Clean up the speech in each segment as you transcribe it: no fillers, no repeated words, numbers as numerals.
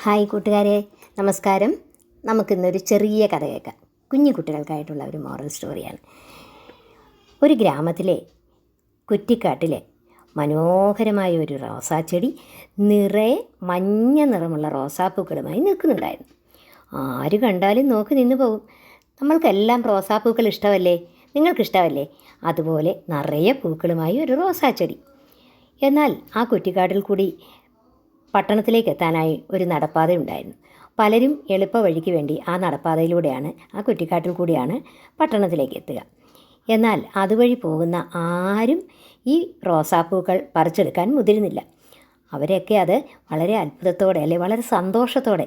Hi കൂട്ടുകാരെ, നമസ്കാരം. നമുക്കിന്നൊരു ചെറിയ കഥ കേൾക്കാം. കുഞ്ഞു കുട്ടികൾക്കായിട്ടുള്ള ഒരു മോറൽ സ്റ്റോറിയാണ്. ഒരു ഗ്രാമത്തിലെ കുറ്റിക്കാട്ടിലെ മനോഹരമായ ഒരു റോസാച്ചെടി നിറയെ മഞ്ഞ നിറമുള്ള റോസാപ്പൂക്കളുമായി നിൽക്കുന്നുണ്ടായിരുന്നു. ആര് കണ്ടാലും നോക്കി നിന്ന് പോകും. നമ്മൾക്കെല്ലാം റോസാപ്പൂക്കൾ ഇഷ്ടമല്ലേ? നിങ്ങൾക്കിഷ്ടമല്ലേ? അതുപോലെ നിറയെ പൂക്കളുമായി ഒരു റോസാച്ചെടി. എന്നാൽ ആ കുറ്റിക്കാട്ടിൽ കൂടി പട്ടണത്തിലേക്ക് എത്താനായി ഒരു നടപ്പാത ഉണ്ടായിരുന്നു. പലരും എളുപ്പ വഴിക്ക് വേണ്ടി ആ നടപ്പാതയിലൂടെയാണ്, ആ കുറ്റിക്കാട്ടിൽ കൂടിയാണ് പട്ടണത്തിലേക്ക് എത്തുക. എന്നാൽ അതുവഴി പോകുന്ന ആരും ഈ റോസാപ്പൂക്കൾ പറിച്ചെടുക്കാൻ മുതിരുന്നില്ല. അവരെയൊക്കെ അത് വളരെ അത്ഭുതത്തോടെ വളരെ സന്തോഷത്തോടെ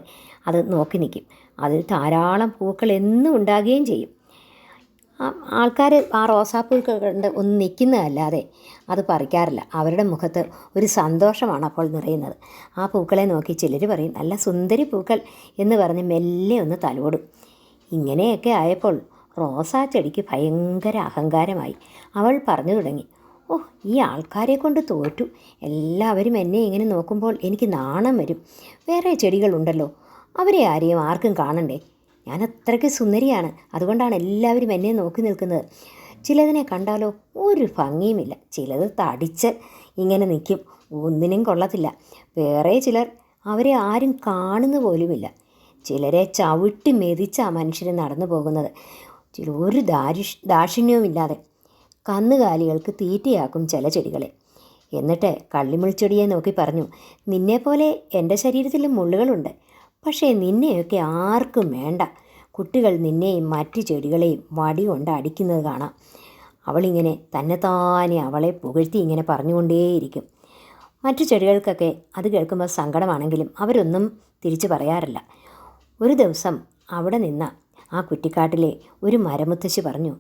അത് നോക്കി നിൽക്കും. അതിൽ ധാരാളം പൂക്കൾ എന്നും ഉണ്ടാകുകയും ചെയ്യും. ആൾക്കാർ ആ റോസാപ്പൂക്കൾ കണ്ട് ഒന്ന് നിൽക്കുന്നതല്ലാതെ അത് പറിക്കാറില്ല. അവരുടെ മുഖത്ത് ഒരു സന്തോഷമാണ് അപ്പോൾ നിറയുന്നത്. ആ പൂക്കളെ നോക്കി ചിലർ പറയും, നല്ല സുന്ദരി പൂക്കൾ എന്ന് പറഞ്ഞ് മെല്ലെ ഒന്ന് തലോടും. ഇങ്ങനെയൊക്കെ ആയപ്പോൾ റോസാ ചെടിക്ക് ഭയങ്കര അഹങ്കാരമായി. അവൾ പറഞ്ഞു തുടങ്ങി, ഈ ആൾക്കാരെ കൊണ്ട് തോറ്റു. എല്ലാവരും എന്നെ ഇങ്ങനെ നോക്കുമ്പോൾ എനിക്ക് നാണം വരും. വേറെ ചെടികളുണ്ടല്ലോ, അവരെ ആരെയും ആർക്കും കാണണ്ടേ? ഞാൻ അത്രയ്ക്ക് സുന്ദരിയാണ്, അതുകൊണ്ടാണ് എല്ലാവരും എന്നെ നോക്കി നിൽക്കുന്നത്. ചിലതിനെ കണ്ടാലോ ഒരു ഭംഗിയുമില്ല. ചിലത് തടിച്ച് ഇങ്ങനെ നിൽക്കും, ഒന്നിനും കൊള്ളത്തില്ല. വേറെ ചിലർ അവരെ ആരും കാണുന്ന പോലുമില്ല. ചിലരെ ചവിട്ടി മെതിച്ച് ആ മനുഷ്യർ നടന്നു പോകുന്നത്. ഒരു ദാക്ഷിണ്യവുമില്ലാതെ കന്നുകാലികൾക്ക് തീറ്റയാക്കും ചില ചെടികളെ. എന്നിട്ട് കള്ളിമുൾച്ചെടിയെ നോക്കി പറഞ്ഞു, നിന്നെപ്പോലെ എൻ്റെ ശരീരത്തിൽ മുള്ളുകളുണ്ട്, പക്ഷേ നിന്നെയൊക്കെ ആർക്കും വേണ്ട. കുട്ടികൾ നിന്നെയും മറ്റു ചെടികളെയും വടി കൊണ്ട് അടിക്കുന്നത് കാണാം. അവളിങ്ങനെ തന്നെത്താനെ അവളെ പുകഴ്ത്തി ഇങ്ങനെ പറഞ്ഞുകൊണ്ടേയിരിക്കും. മറ്റു ചെടികൾക്കൊക്കെ അത് കേൾക്കുമ്പോൾ സങ്കടമാണെങ്കിലും അവരൊന്നും തിരിച്ചു പറയാറില്ല. ഒരു ദിവസം അവിടെ നിന്ന ആ കുറ്റിക്കാട്ടിലെ ഒരു മരമുത്തശ്ശി പറഞ്ഞു,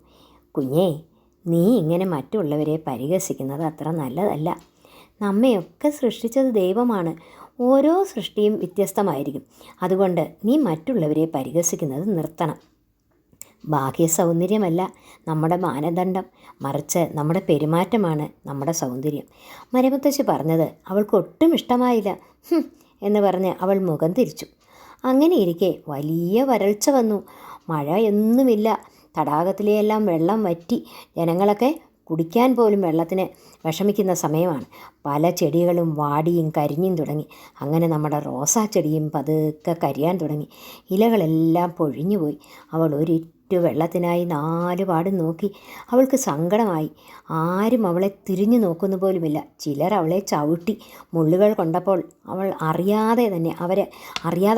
കുഞ്ഞേ, നീ ഇങ്ങനെ മറ്റുള്ളവരെ പരിഹസിക്കുന്നത് അത്ര നല്ലതല്ല. നമ്മയൊക്കെ സൃഷ്ടിച്ചത് ദൈവമാണ്. ഓരോ സൃഷ്ടിയും വ്യത്യസ്തമായിരിക്കും. അതുകൊണ്ട് നീ മറ്റുള്ളവരെ പരിഹസിക്കുന്നത് നിർത്തണം. ബാഹ്യ സൗന്ദര്യമല്ല നമ്മുടെ മാനദണ്ഡം, മറിച്ച് നമ്മുടെ പെരുമാറ്റമാണ് നമ്മുടെ സൗന്ദര്യം. മരമുത്തശ്ശി പറഞ്ഞത് അവൾക്ക് ഒട്ടും ഇഷ്ടമായില്ല. എന്ന് പറഞ്ഞ് അവൾ മുഖം തിരിച്ചു. അങ്ങനെയിരിക്കെ വലിയ വരൾച്ച വന്നു. മഴ എന്നുമില്ല. തടാകത്തിലെയെല്ലാം വെള്ളം വറ്റി. ജനങ്ങളൊക്കെ കുടിക്കാൻ പോലും വെള്ളത്തിന് വിഷമിക്കുന്ന സമയമാണ്. പല ചെടികളും വാടിയും കരിഞ്ഞും തുടങ്ങി. അങ്ങനെ നമ്മുടെ റോസാ ചെടിയും പതുക്കെ കരിയാൻ തുടങ്ങി. ഇലകളെല്ലാം പൊഴിഞ്ഞുപോയി. അവൾ ഒരിറ്റു വെള്ളത്തിനായി നാലുപാടും നോക്കി. അവൾക്ക് സങ്കടമായി. ആരും അവളെ തിരിഞ്ഞു നോക്കുന്ന പോലുമില്ല. ചിലർ അവളെ ചവിട്ടി മുള്ളുകൾ കൊണ്ടപ്പോൾ അവൾ അറിയാതെ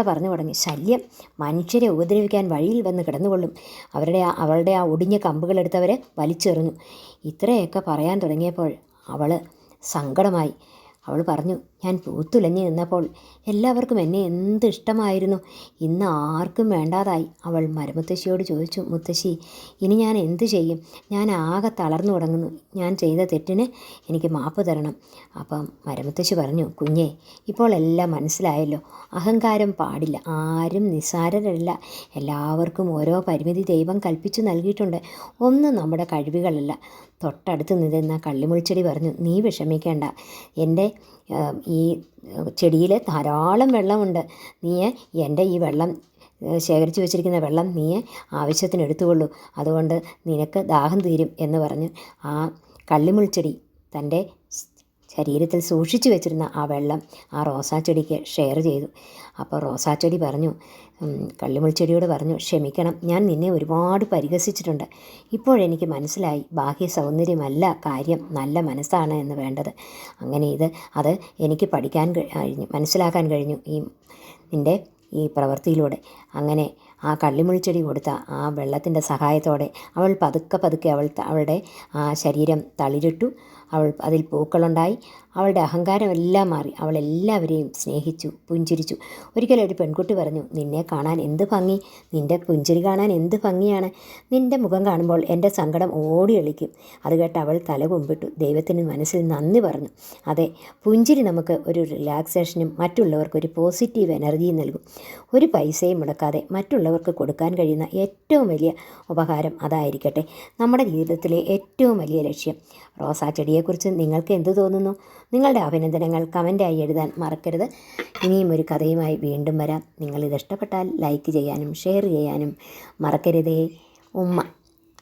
പറഞ്ഞു തുടങ്ങി, ശല്യം. മനുഷ്യരെ ഉപദ്രവിക്കാൻ വഴിയിൽ വന്ന് കിടന്നുകൊള്ളും. അവളുടെ ആ ഒടിഞ്ഞ കമ്പുകളെടുത്തവരെ വലിച്ചെറിഞ്ഞു. ഇത്രയൊക്കെ പറയാൻ തുടങ്ങിയപ്പോൾ അവൾ സങ്കടമായി. അവൾ പറഞ്ഞു, ഞാൻ പൂത്തുലഞ്ഞു നിന്നപ്പോൾ എല്ലാവർക്കും എന്നെ എന്ത് ഇഷ്ടമായിരുന്നു. ഇന്ന് ആർക്കും വേണ്ടാതായി. അവൾ മരമുത്തശ്ശിയോട് ചോദിച്ചു, മുത്തശ്ശി, ഇനി ഞാൻ എന്തു ചെയ്യും? ഞാൻ ആകെ തളർന്നു തുടങ്ങുന്നു. ഞാൻ ചെയ്ത തെറ്റിന് എനിക്ക് മാപ്പ് തരണം. അപ്പം മരമുത്തശ്ശി പറഞ്ഞു, കുഞ്ഞേ, ഇപ്പോൾ എല്ലാം മനസ്സിലായല്ലോ. അഹങ്കാരം പാടില്ല. ആരും നിസ്സാരരല്ല. എല്ലാവർക്കും ഓരോ പരിമിതി ദൈവം കൽപ്പിച്ചു നൽകിയിട്ടുണ്ട്. ഒന്നും നമ്മുടെ കഴിവുകളല്ല. തൊട്ടടുത്ത് നിന്നിരുന്ന കള്ളിമുൾച്ചെടി പറഞ്ഞു, നീ വിഷമിക്കേണ്ട. എൻ്റെ ഈ ചെടിയിൽ ധാരാളം വെള്ളമുണ്ട്. നീ എൻ്റെ ഈ വെള്ളം ശേഖരിച്ചു വെച്ചിരിക്കുന്ന വെള്ളം നീ ആവശ്യത്തിന് എടുത്തുകൊള്ളൂ. അതുകൊണ്ട് നിനക്ക് ദാഹം തീരും എന്ന് പറഞ്ഞ് ആ കള്ളിമുൾച്ചെടി തൻ്റെ ശരീരത്തിൽ സൂക്ഷിച്ചു വെച്ചിരുന്ന ആ വെള്ളം ആ റോസാച്ചെടിക്ക് ഷെയർ ചെയ്തു. അപ്പോൾ റോസാച്ചെടി പറഞ്ഞു, കള്ളിമുൾച്ചെടിയോട് പറഞ്ഞു, ക്ഷമിക്കണം, ഞാൻ നിന്നെ ഒരുപാട് പരിഹസിച്ചിട്ടുണ്ട്. ഇപ്പോഴെനിക്ക് മനസ്സിലായി, ബാഹ്യ സൗന്ദര്യമല്ല കാര്യം, നല്ല മനസ്സാണ് എന്ന് വേണ്ടത്. അങ്ങനെ അത് എനിക്ക് മനസ്സിലാക്കാൻ കഴിഞ്ഞു നിൻ്റെ ഈ പ്രവൃത്തിയിലൂടെ. അങ്ങനെ ആ കള്ളിമുൾച്ചെടി കൊടുത്ത ആ വെള്ളത്തിൻ്റെ സഹായത്തോടെ അവൾ പതുക്കെ അവളുടെ ആ ശരീരം തളിരിട്ടു. അതിൽ പൂക്കളുണ്ടായി. അവളുടെ അഹങ്കാരമെല്ലാം മാറി. അവൾ എല്ലാവരെയും സ്നേഹിച്ചു, പുഞ്ചിരിച്ചു. ഒരിക്കലൊരു പെൺകുട്ടി പറഞ്ഞു, നിന്നെ കാണാൻ എന്ത് ഭംഗി, നിൻ്റെ പുഞ്ചിരി കാണാൻ എന്ത് ഭംഗിയാണ്. നിൻ്റെ മുഖം കാണുമ്പോൾ എൻ്റെ സങ്കടം ഓടി എളിക്കും. അത് കേട്ട് അവൾ തല കുമ്പിട്ടു, ദൈവത്തിന് മനസ്സിൽ നന്ദി പറഞ്ഞു. അതെ, പുഞ്ചിരി നമുക്ക് ഒരു റിലാക്സേഷനും മറ്റുള്ളവർക്കൊരു പോസിറ്റീവ് എനർജിയും നൽകും. ഒരു പൈസയും മുടക്കാതെ മറ്റുള്ളവർക്ക് കൊടുക്കാൻ കഴിയുന്ന ഏറ്റവും വലിയ ഉപകാരം അതായിരിക്കട്ടെ നമ്മുടെ ജീവിതത്തിലെ ഏറ്റവും വലിയ ലക്ഷ്യം. റോസാ ചെടിയെക്കുറിച്ച് നിങ്ങൾക്ക് എന്ത് തോന്നുന്നു? നിങ്ങളുടെ അഭിനന്ദനങ്ങൾ കമൻ്റായി എഴുതാൻ മറക്കരുത്. ഇനിയും ഒരു കഥയുമായി വീണ്ടും വരാം. നിങ്ങളിത് ഇഷ്ടപ്പെട്ടാൽ ലൈക്ക് ചെയ്യാനും ഷെയർ ചെയ്യാനും മറക്കരുതേ. ഉമ്മ.